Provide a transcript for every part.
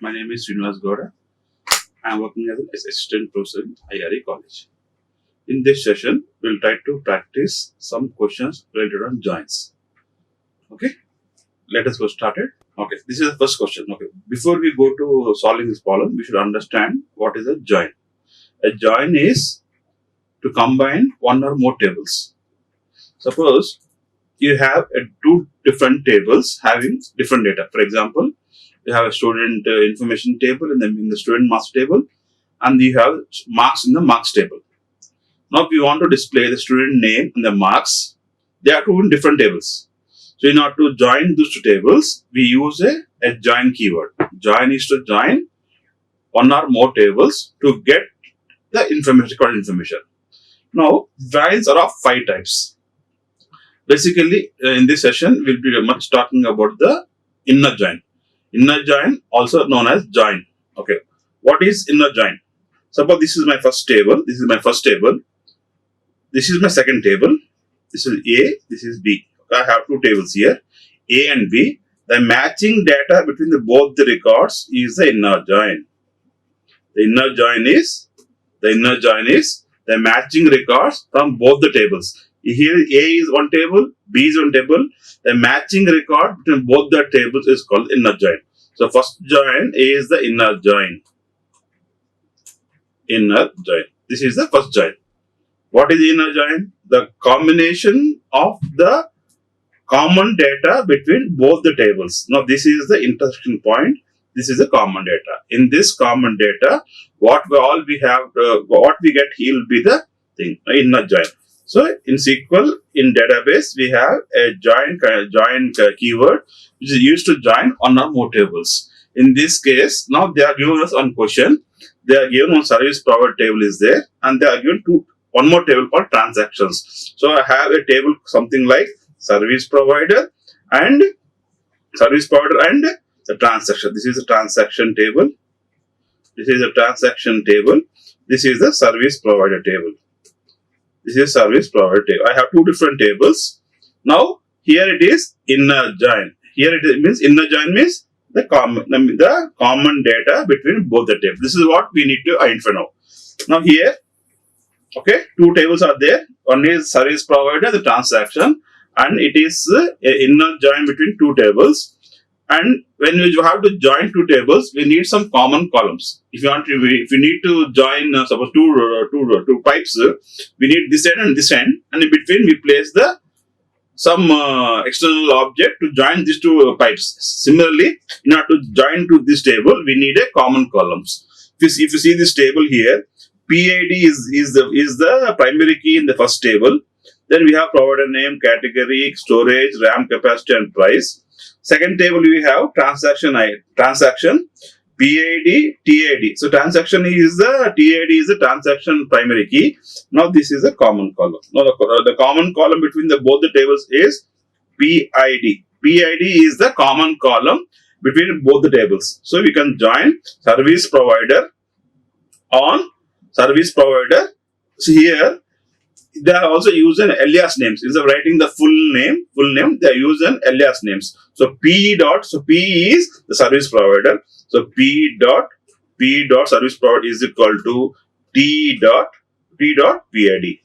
My name is Srinivas. I am working as an assistant professor in IARE college. In this session, we'll try to practice some questions related on joins. Okay, let us go started. Okay, this is the first question. Okay, before we go to solving this problem, we should understand what is a join. A join is to combine one or more tables. Suppose you have two different tables having different data. For example, you have a student information table in the student marks table, and you have marks in the marks table. Now, if you want to display the student name and the marks, they are two different tables. So, in order to join those two tables, we use a join keyword. Join is to join one or more tables to get the information. Now, joins are of 5 types. Basically, in this session, we'll be much talking about the inner join. Inner join, also known as join. Okay, what is inner join? Suppose this is my first table. This is my first table. This is my second table. This is A. This is B. Okay, I have two tables here, A and B. The matching data between both the records is the inner join. The inner join is the matching records from both the tables. Here A is one table, B is one table. The matching record between both the tables is called inner join. So first join is the inner join. Inner join. This is the first join. What is the inner join? The combination of the common data between both the tables. Now this is the intersection point. This is the common data. In this common data, what we get here will be the thing, inner join. So in SQL, in database, we have a join keyword which is used to join one or more tables. In this case, now they are given us one question. They are given one service provider table is there, and they are given one more table called transactions. So I have a table something like service provider and the transaction. This is a transaction table. This is a transaction table. This is the service provider table. This is service provider table. I have two different tables. Now here it is inner join. Here it means inner join means the common data between both the tables. This is what we need to identify now. Now here, okay, two tables are there. One is service provider, the transaction, and it is an inner join between two tables. And when you have to join two tables, we need some common columns. If you need to join suppose two pipes, we need this end and this end, and in between we place some external object to join these two pipes. Similarly, in order to join to this table, we need a common columns. If you see this table here, PID is the primary key in the first table. Then we have provider name, category, storage, RAM capacity, and price. Second table we have transaction, PID, TID. So transaction is the TID is the transaction primary key. Now this is a common column. Now the common column between both the tables is PID. PID is the common column between both the tables. So we can join service provider on service provider. So here they are also using alias names. Instead of writing the full name, they are using alias names. So P is the service provider. So P dot service provider is equal to T dot PID.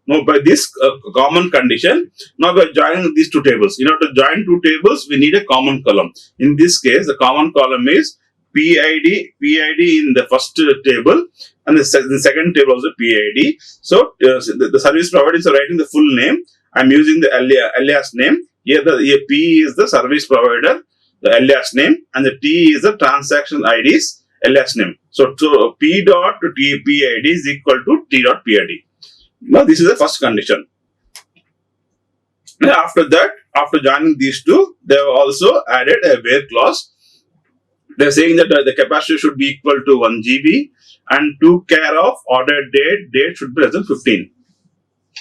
Now by this common condition, now we are joining these two tables. In order to join two tables, we need a common column. In this case, the common column is PID in the first table, and the second table also PID. So the service provider is writing the full name. I'm using the alias name. Here P is the service provider, the alias name, and the T is the transaction ID's alias name. So P dot to PID is equal to T dot PID. Now this is the first condition. And after that, after joining these two, they have also added a where clause. They are saying that the capacity should be equal to 1 GB and to care of order date should be less than 15.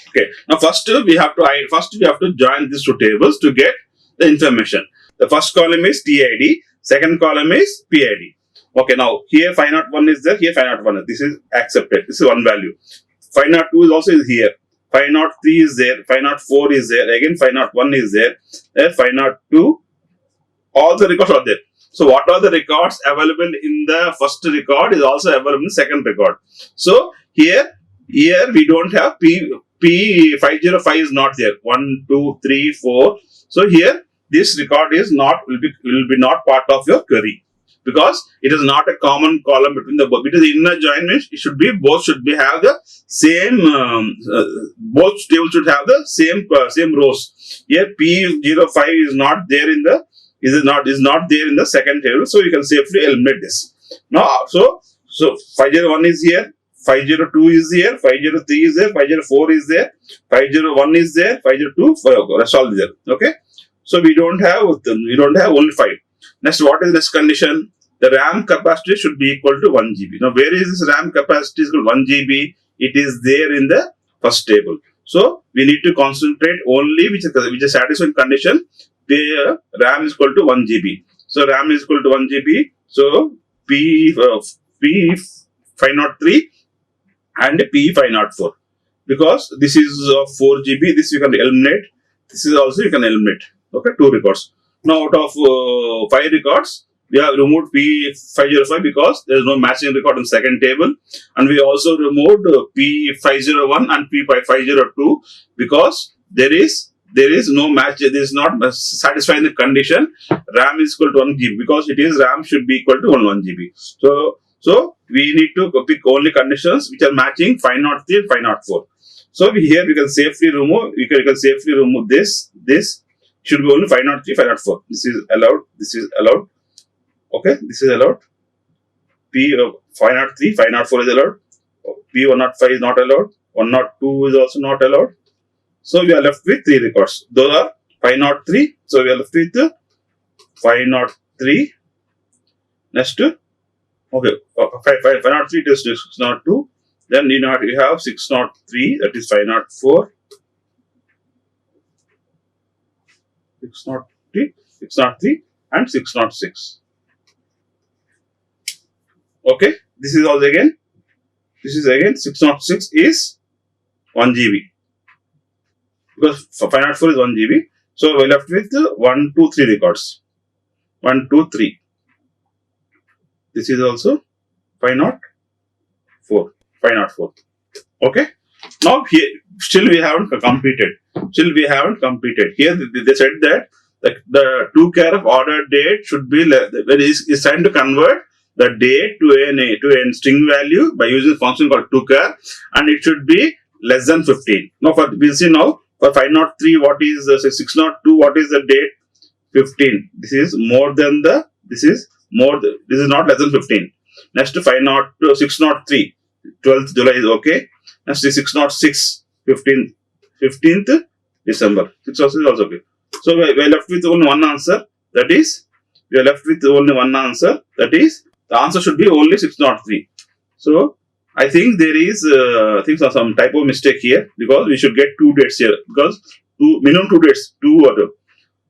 Okay. Now first we have to join these two tables to get the information. The first column is TID, second column is PID. Okay. Now here 501 is there. Here 501 is. This is accepted. This is one value. 502 is also here. 503 is there. 504 is there. Again 501 is there. 502. All the records are there. So what are the records available in the first record is also available in the second record. So here we don't have P505 is not there. 1, 2, 3, 4. So here this record is not will be not part of your query, because it is not a common column between the both. Because inner join means it should be both should be have the same both tables should have the same rows. Here P05 is not there in the is not there in the second table, so you can safely eliminate this. Now so 501 is here, 502 is here, 503 is there, 504 is there, 501 is there, 502 rest all is there. Okay, so we don't have only 5. Next, what is this condition? The RAM capacity should be equal to 1 GB. Now, where is this RAM capacity is equal to 1 GB? It is there in the first table. So, we need to concentrate only which is satisfying condition. The RAM is equal to 1 GB. So, RAM is equal to 1 GB. So, P503 and P504. Because this is 4 GB, this you can eliminate. This is also you can eliminate. Okay, 2 records. Now, out of 5 records, we have removed P505 because there is no matching record in second table, and we also removed P501 and P502 because there is no match. It is not satisfying the condition. RAM is equal to 1 GB because it is RAM should be equal to 1 GB. So we need to pick only conditions which are matching 503 and 504. So here we can safely remove. You can safely remove this. This should be only 503, 504. This is allowed. This is allowed. Okay, this is allowed. P503, 504 is allowed. P105 is not allowed. 102 is also not allowed. So we are left with 3 records. Those are 503. So we are left with 503. Next, okay, 503 is 602. Then you have 603, that is 504. 603 and 606. Okay, this is also again 606 is 1 GB because 504 is 1 GB. So we are left with 1, 2, 3 records. 1, 2, 3. This is also 504. Okay. Now here still we haven't completed. Here they said that the to care of order date should be is trying to convert the date to a string value by using a function called toChar, and it should be less than 15. Now we'll see now for 503 what is 602 what is the date 15. This is more than this is not less than 15. Next to 603 12th July is okay. Next is 606 15th December. 606 is also okay. So we are left with only one answer. That is the answer should be only 603. So I think there is some type of mistake here because we should get 2 dates here because minimum 2 dates, 2 or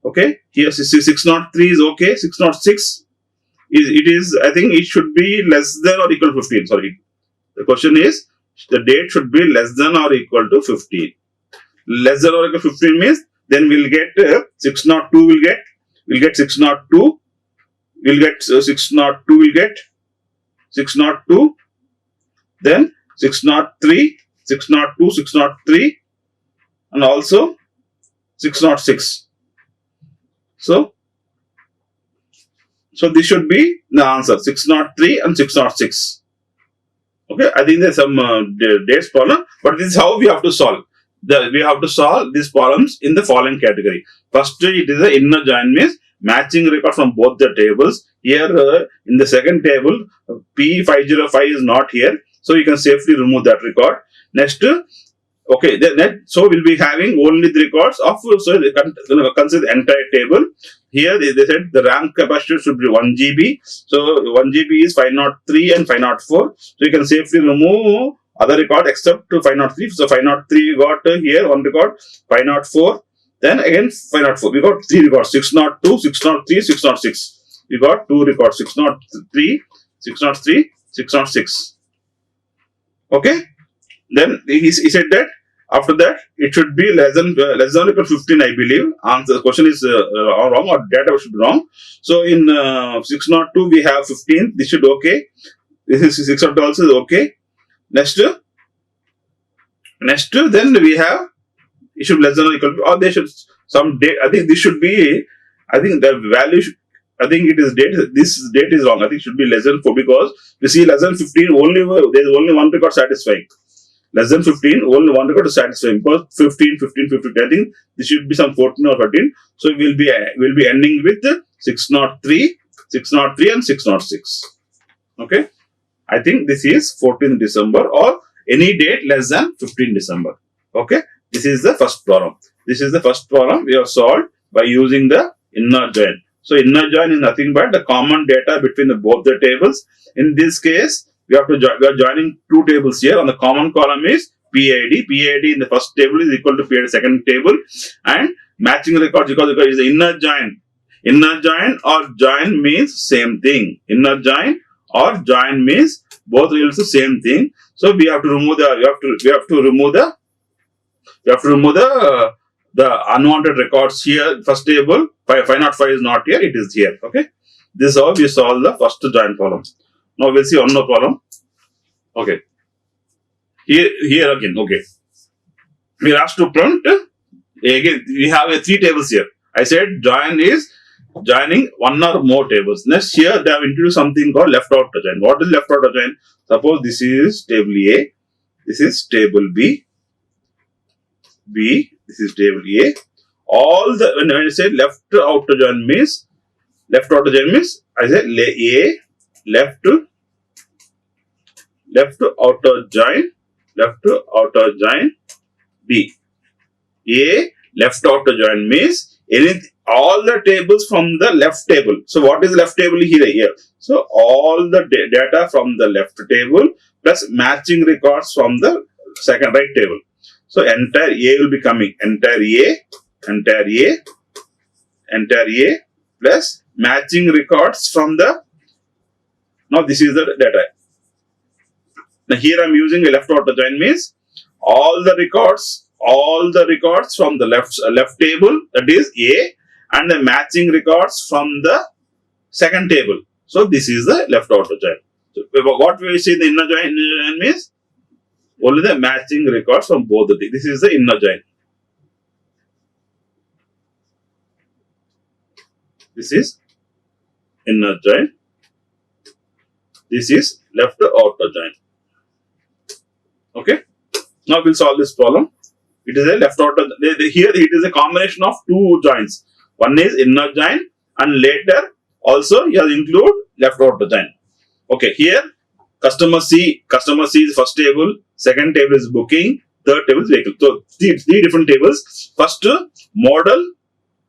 okay. Here 603 is okay. 606 is I think it should be less than or equal to 15. Sorry, the question is the date should be less than or equal to 15. Less than or equal to 15 means then we'll get 602 will get 602. We'll get 602 will get 602. Then 603, 602, 603 and also 606. So this should be the answer 603 and 606. Okay, I think there's some dates problem, but this is how we have to solve. We have to solve these problems in the following category. First, it is the inner join means matching record from both the tables. Here in the second table, P505 is not here, so you can safely remove that record. Next, okay, so we'll be having only the records of consider the entire table. Here they said the RAM capacity should be 1 GB. So 1 GB is 503 and 504. So you can safely remove other record except to 503. So 503 we got here one record, 504. Then again 504. We got 3 records, 602, 603, 606. We got 2 records, 603, 606. Okay. Then he said that After that, it should be less than or equal 15, I believe. Answer the question is wrong, or data should be wrong. So in 602 we have 15. This should okay. This is 602 also is okay. Next, then we have it should be less than or equal to, or they should some date. I think this should be. I think the value. I think it is date. This date is wrong. I think it should be less than 4 because we see less than 15. There is only one record satisfying. Less than 15, only one record is satisfying because 15, 15, 15. I think this should be some 14 or 13. So we'll be ending with 603, 603 and 606. Okay. I think this is 14th December or any date less than 15 December. Okay. This is the first problem. This is the first problem we have solved by using the inner join. So inner join is nothing but the common data between both the tables. In this case, we are joining two tables here. On the common column is PID. PID in the first table is equal to PID second table, and matching records because is the inner join. Inner join or join means same thing. Inner join or join means both results the same thing. So we have to remove the unwanted records here. First table 505 is not here. It is here. Okay. This is how we solve the first join problem. Now we'll see one more problem. Okay. Here again. Okay. We are asked to print. Again, we have three tables here. I said join is joining one or more tables. Next here they have introduced something called left out join. What is left out join? Suppose this is table A. This is table B. This is table A. When I say left outer join means I say A left outer join B. A left outer join means all the tables from the left table. So what is left table here? So all the data from the left table plus matching records from the second right table. So entire A will be coming. Entire A plus matching records from the. Now this is the data. Now here I am using a left outer join means all the records from the left table, that is A, and the matching records from the second table. So this is the left outer join. So what we see in the inner join means only the matching records from both the things. This is the inner join. This is inner join. This is left outer join. Okay. Now we'll solve this problem. It is a left outer. Here it is a combination of two joins. One is inner join, and later also you have include left outer join. Okay. Here customer C is first table. Second table is booking. Third table is vehicle. So three different tables. First model.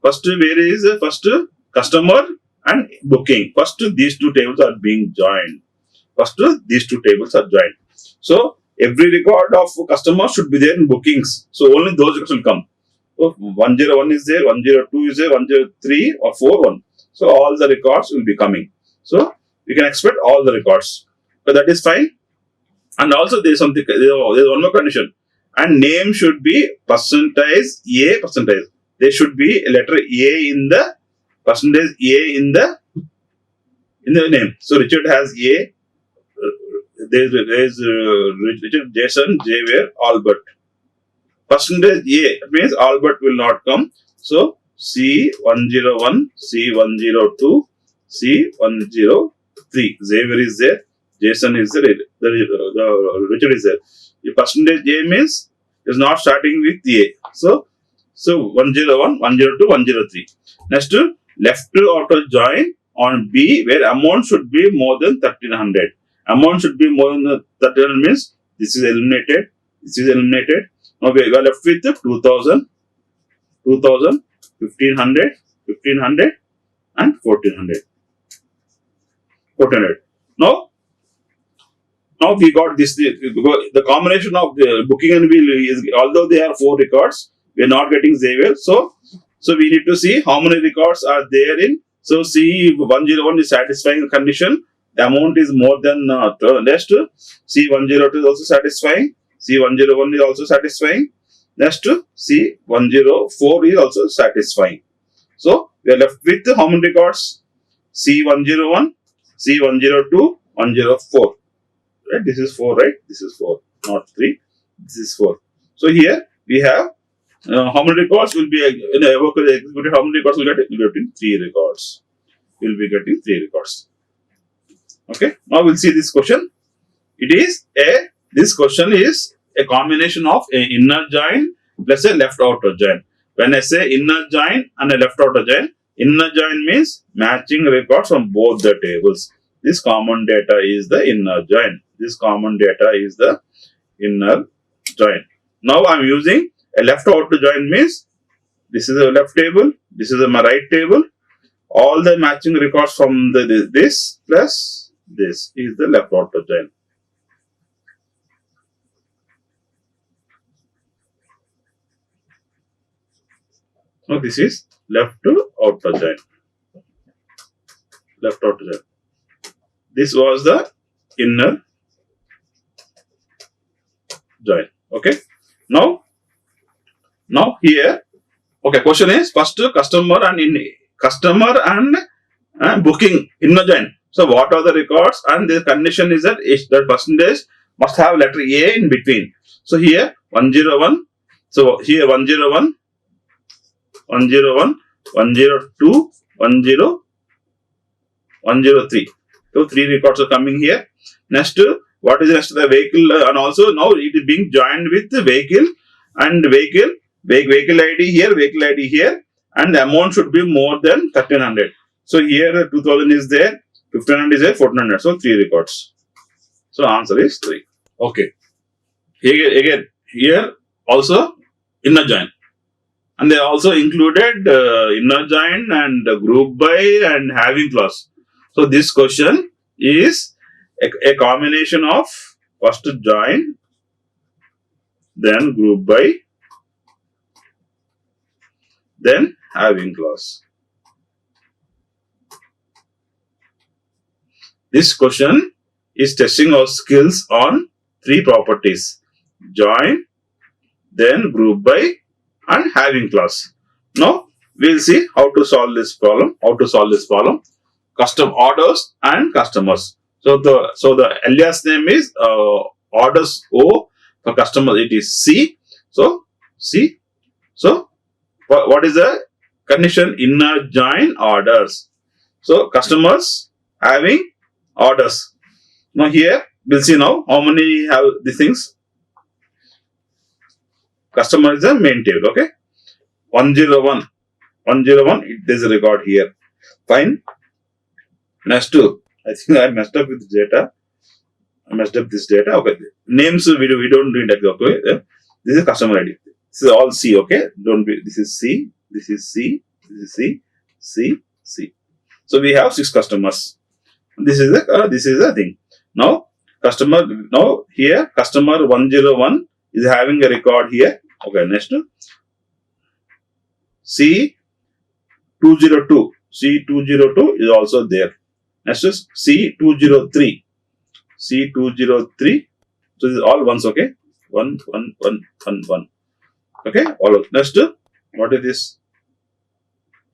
First where is first customer and booking. First these two tables are being joined. So every record of customer should be there in bookings. So only those records will come. So 101 is there, 102 is there, 103 or 41. So all the records will be coming. So you can expect all the records. But that is fine. And also there is something. There's one more condition. And name should be percentage A percentage. There should be a letter A in the percentage A in the name. So Richard has A. There is Richard, Jason, Javier, Albert. Percentage A means Albert will not come. So C101, C102, C103. Xavier is there. Jason is there. The Richard is there. The percentage A means is not starting with A. So 101, 102, 103. Next, left outer join on B where amount should be more than 1300. Amount should be more than 1300 means this is eliminated. Now we are left with 2000, 1500, and 1400. Now we got this. The combination of the booking and bill is, although they are 4 records, we are not getting Xavier. So we need to see how many records are there in. So C101 is satisfying the condition. The amount is more than next. C102 is also satisfying. C101 is also satisfying. Next to C104 is also satisfying. So we are left with how many records? C101, C102, 104. Right? This is 4, right? This is 4, not 3. This is 4. So here we have how many records will be in the evoker executed? How many records will get? We'll be getting 3 records. We'll be getting 3 records. Okay. Now we'll see this question. This question is a combination of an inner join plus a left outer join. When I say inner join and a left outer join, inner join means matching records from both the tables. This common data is the inner join. This common data is the inner join. Now I am using a left outer join means this is a left table, this is my right table. All the matching records from this plus this is the left outer join. Now this is left to outer join. Left outer join. This was the inner join. Okay. Now here, okay. Question is first customer and booking inner join. So what are the records? And the condition is that percentage must have letter A in between. So here 101. So here 101, 101, 102, 103. So 3 records are coming here. Next, what is next? The vehicle, and also now it is being joined with the vehicle and vehicle ID here, vehicle ID here, and the amount should be more than 1300. So here 2000 is there, 1500 is there, 1400. So 3 records. So answer is 3. Okay. Here also inner join. And they also included inner join and group by and having clause. So this question is a combination of first join, then group by, then having clause. This question is testing our skills on 3 properties: join, then group by, and having clause. Now we'll see how to solve this problem. Custom orders and customers. So the alias name is orders O. For customers it is C. So C. So what is the condition? Inner join orders. So customers having orders. Now here we'll see now how many have these things. Customer is the main table. Okay. 101. There's a record here. Fine. Next two. I think I messed up with data. Okay. Names we don't do it. Okay. This is customer ID. This is all C. Okay. This is C. This is C. This is C. C. So we have 6 customers. This is the thing. Now here customer 101 is having a record here. Okay. Next C202. C202 is also there. Next is C203. C203. So this is all ones. Okay. 1. Okay. All of next. What is this?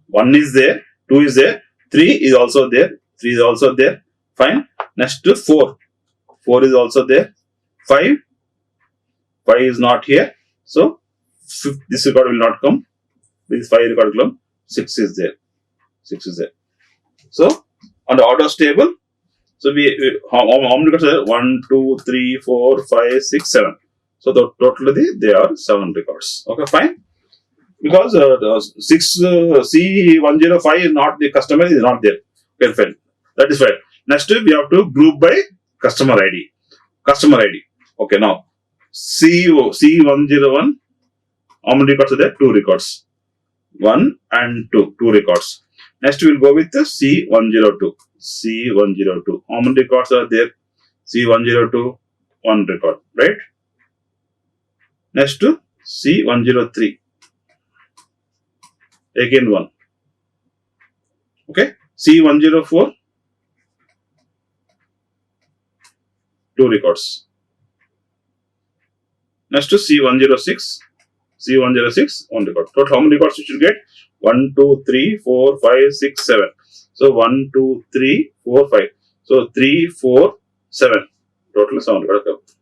1 is there. 2 is there. 3 is also there. 3 is also there. Fine. Next to 4. 4 is also there. 5. 5 is not here. So this record will not come. This 5 record will come. 6 is there. So on the orders table, so how many records are there? 1, 2, 3, 4, 5, 6, 7. So totally they are 7 records. Okay, fine. Because C105 is not the customer is not there. Okay, fine. That is fine. Next we have to group by customer ID. Okay, now C101. How many records are there? 2 records. 1 and 2 records. Next we will go with the C102. How many records are there? C102, 1 record, right? Next to C103. Again 1. Okay. C104, 2 records. Next to C106, C106, 1 record. Total how many records you should get? 1, 2, 3, 4, 5, 6, 7. So 1, 2, 3, 4, 5. So 3, 4, 7. Total 7 records.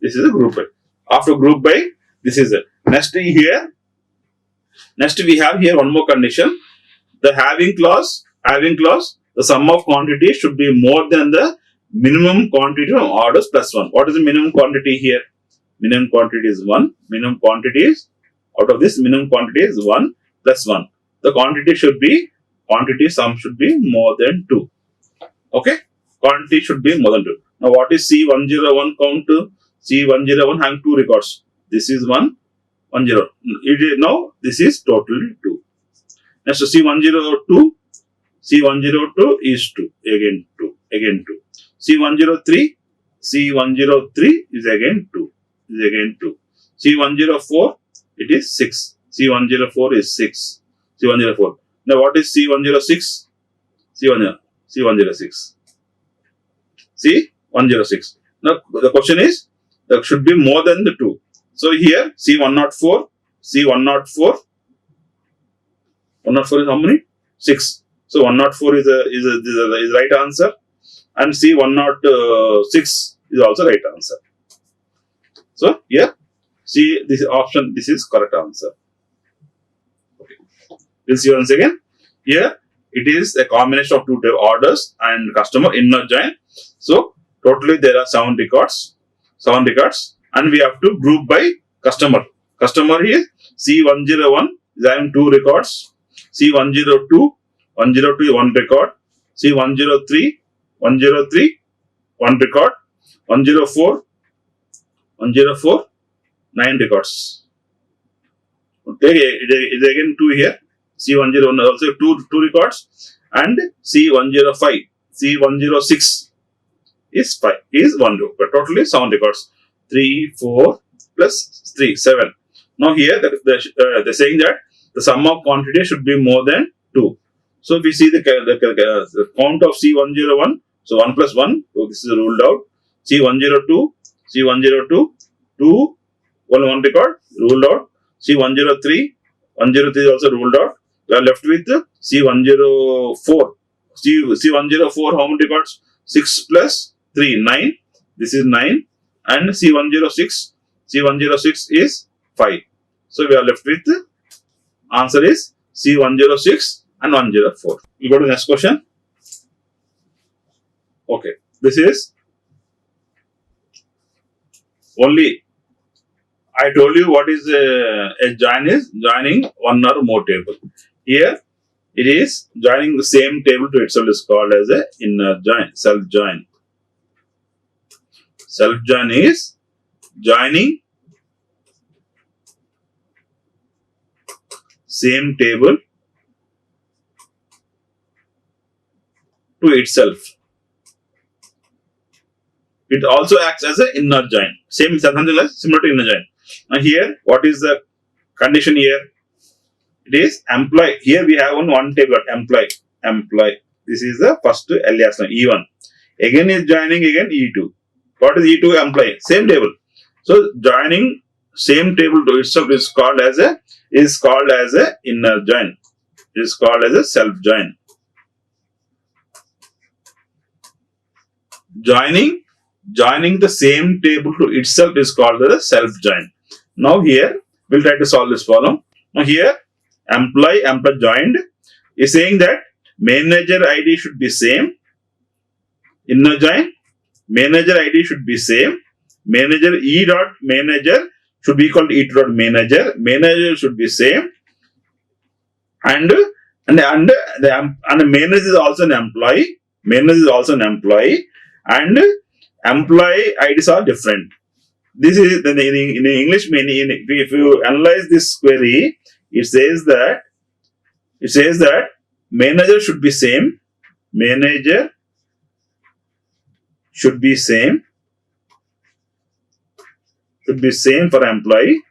This is a group by. After group by, this is it. Next here, next we have here one more condition. The having clause, the sum of quantity should be more than the minimum quantity of orders plus 1. What is the minimum quantity here? Minimum quantity is 1. Minimum quantity is, out of this minimum quantity is 1 plus 1. The quantity sum should be more than 2. Okay? Quantity should be more than 2. Now what is C101 count to? C101 having 2 records. This is 1, 1, 0. Now this is totally 2. Next C102 is 2. Again 2. Again 2. C103 is again 2. Is again 2. C104 it is 6. C104 is 6. C104. Now what is C106? C106. C106. Now the question is that should be more than the 2. So here C104 is how many? 6. So 104 is the right answer, and C106 is also right answer. So here, see this option. This is correct answer. Okay. We'll see once again. Here it is a combination of 2 orders and customer inner join. So totally there are 7 records, and we have to group by customer. Customer here C101 is having 2 records. C102 is 1 record. C103 1 record. 104 9 records. Okay, it is again 2 here. C101 also 2 records, and C106 is 1 record. Totally 7 records. 3, 4 plus 3, 7. Now here they're saying that the sum of quantity should be more than 2. So if we see the count of C101, so 1 plus 1, so this is ruled out. C102, 2, 1 record, ruled out. C103 is also ruled out. We are left with C104. C104, how many records? 6 plus 3, 9. This is 9. And C106 is 5. So we are left with answer is C106 and 104. We go to the next question. Okay, this is only, I told you what is a join is joining one or more table. Here it is joining the same table to itself is called as a inner join, self join. Self join is joining same table to itself. It also acts as an inner join. Something like similar to inner join. Now here, what is the condition here? It is employee. Here we have one table, employee. This is the first alias now, E1. Again is joining again E2. What is E2? Employee. Same table. So joining same table to itself is called as a inner join. It is called as a self join. Joining the same table to itself is called as a self join. Now here we'll try to solve this problem. Now here employee joined is saying that manager ID should be same. Inner join, manager ID should be same. Manager E dot manager should be equal to E dot manager. Manager should be same. And the manager is also an employee. And employee IDs are different. This is in English. If you analyze this query, it says that manager should be same. Manager should be same. Should be same for employee.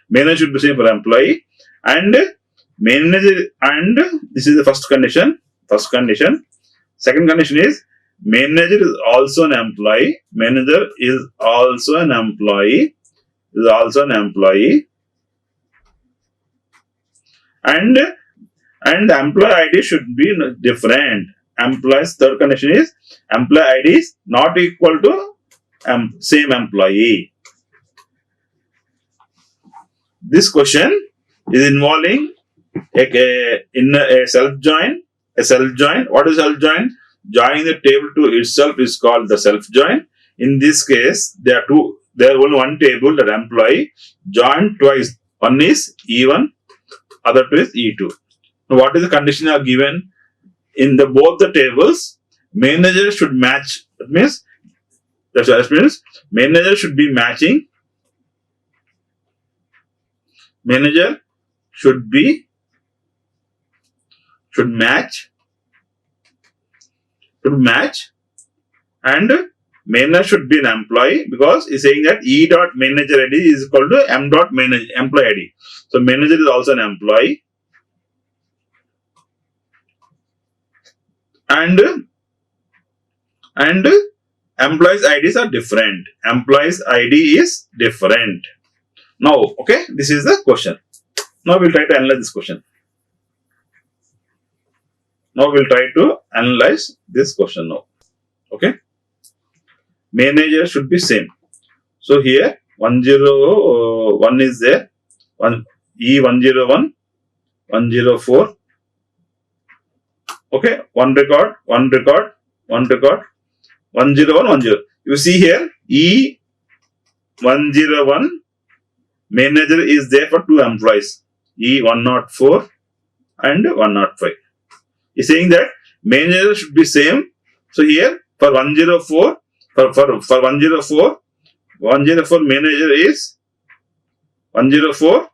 Manager should be same for employee, and manager, and this is the first condition. Second condition is Manager is also an employee. Manager is also an employee. Is also an employee. And employee ID should be different. Employee's third condition is employee ID is not equal to same employee. This question is involving a self-join. A self-join. What is self-join? Joining the table to itself is called the self-join. In this case, there are only one table that employee joined twice. One is E1, other two is E2. Now, what is the condition are given? In both the tables, manager should match. That means manager should be matching. Manager should match, and manager should be an employee, because he's saying that E dot manager ID is equal to M dot employee ID. So manager is also an employee, and employees IDs are different. Employees ID is different. Now, okay, this is the question. Now we'll try to analyze this question. Now. Okay. Manager should be same. So here 101 is there. E101, 104. Okay, one record, 101, 10. You see here E101 manager is there for two employees, E104 and 105. He's saying that manager should be same. So here for 104, for 104 manager is 104.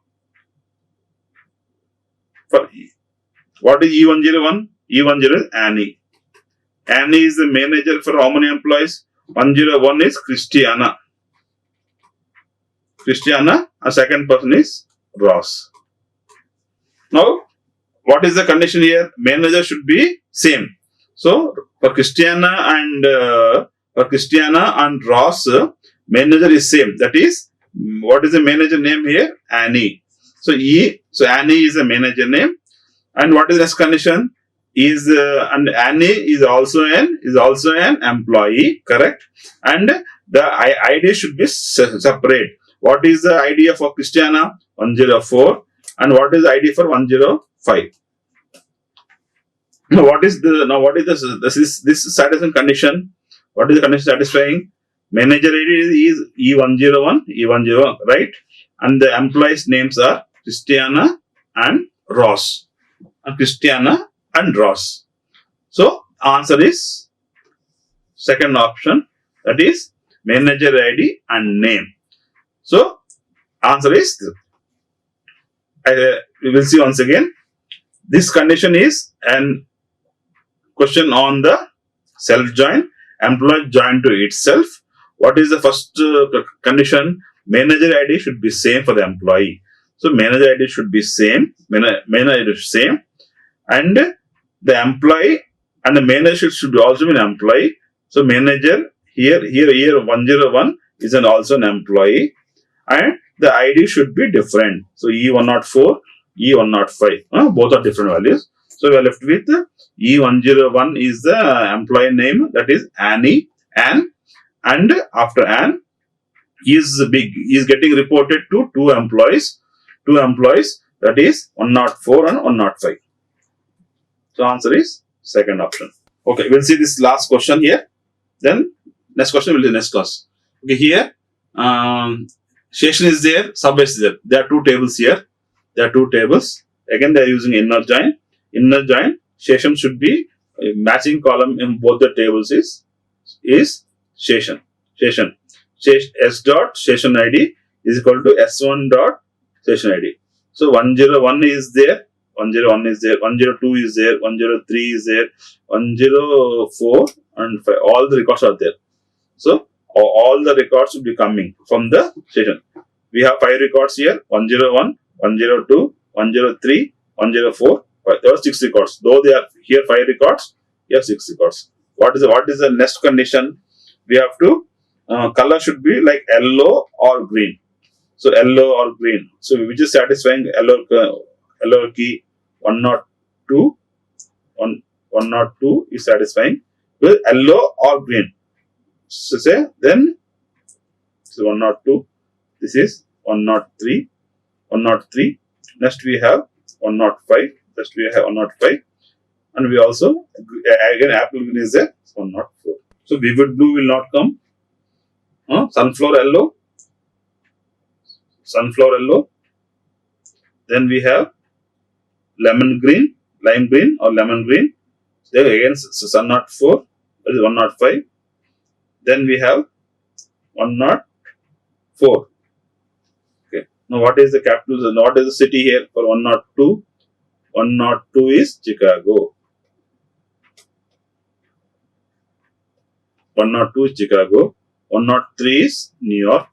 For what is E101? E10 is Annie. Annie is the manager for how many employees? 101 is Christiana. A second person is Ross. Now, what is the condition here? Manager should be same. So for Christiana and Ross, manager is same. That is, what is the manager name here? Annie. So Annie is the manager name. And what is this condition? And Annie is also an employee, correct? And the ID should be separate. What is the ID for Christiana? 104. And what is the ID for 105? Now, what is this satisfying condition? What is the condition satisfying? Manager ID is E101, right? And the employees' names are Christiana and Ross. So, answer is second option, that is manager ID and name. So, answer is we will see once again. This condition is an question on the self-join, employee joined to itself. What is the first condition? Manager ID should be same for the employee. So manager ID should be same. Manager ID is same, and the employee and the manager should also be an employee. So manager here 101 is also an employee, and the ID should be different. So E104, E105, both are different values. So we are left with E101 is the employee name, that is Annie, and after Anne is getting reported to two employees, that is 104 and 105. So answer is second option. Okay, we'll see this last question here. Then next question will be next class. Okay, here station is there, subbase is there. There are two tables here. Again, they are using inner join. Station should be matching column in both the tables is station. S dot station ID is equal to S1 dot station ID. So 101 is there, 102 is there, 103 is there, 104 and 5. All the records are there. So all the records will be coming from the station. We have 5 records here: 101, 102, 103, 104. There are 6 records. Though they are here 5 records, here 6 records. What is the next condition? We have to color should be like yellow or green. So yellow or green. So which is satisfying yellow key 102 102 is satisfying with yellow or green. So say then so 102. This is 103. 103. Next we have 105. Next we have 105. And we also again apple green is there 104. So vivid blue will not come. Sunflower yellow. Sunflower yellow. Then we have lemon green, lime green or lemon green. Then again 104. That is 105. Then we have 104. Okay. Now what is the capital? What is the city here for 102? 102 is Chicago. 102 is Chicago. 103 is New York.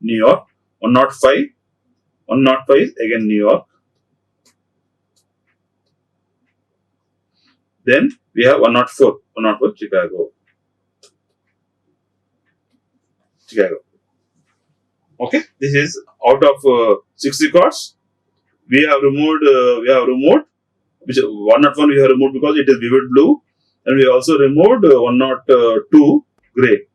New York. 105. 105 is again New York. Then we have 104. 104 Chicago. Chicago. Okay. This is out of 6 records. We have removed. Which 101 we have removed because it is vivid blue, and we also removed 102 gray.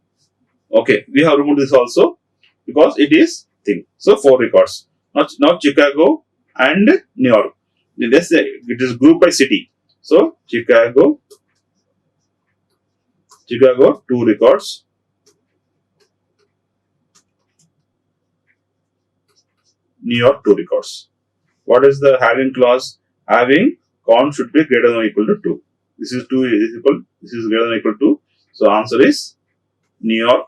Okay, we have removed this also because it is thing. So 4 records. Now Chicago and New York. Let's say it is grouped by city. So Chicago 2 records. New York 2 records. What is the having clause? Having count should be greater than or equal to 2. This is 2 is equal. This is greater than or equal to 2. So answer is New York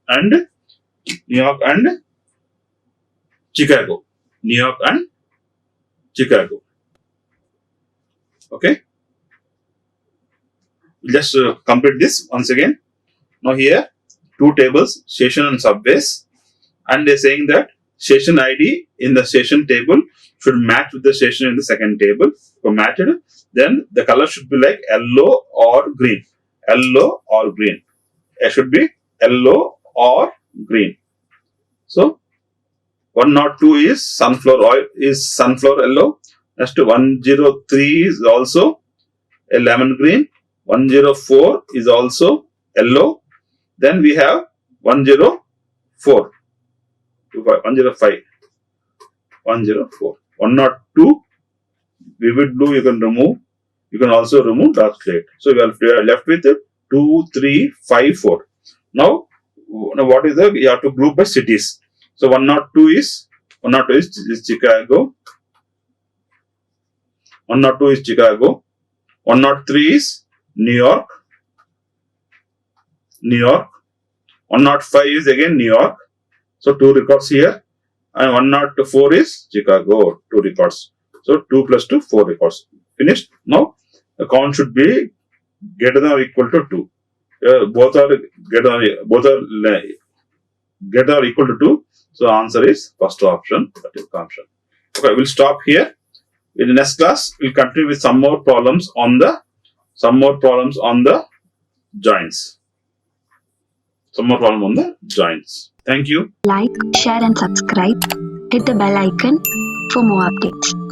and Chicago. New York and Chicago. Okay. Just complete this once again. Now here 2 tables, station and subways, and they're saying that station ID in the station table should match with the station in the second table. If matched, then the color should be like yellow or green. Yellow or green. It should be yellow or green. So 102 is sunflower oil, is sunflower yellow. Next 103 is also a lemon green. 104 is also yellow. Then we have 104. 105. 104. 102 vivid blue you can remove. You can also remove dark slate. So we are left with 2, 3, 5, 4. Now what is the? You have to group by cities. So 102 is Chicago. 102 is Chicago. 103 is New York. New York. 105 is again New York. So 2 records here. And 104 is Chicago. 2 records. So 2 plus 2, 4 records. Finished. Now the count should be greater than or equal to 2. Both are greater or equal to 2. So answer is first option. That is the option. Okay, we'll stop here. In the next class, we'll continue with some more problems on the joints. Some more problem on the joints. Thank you. Like, share and subscribe. Hit the bell icon for more updates.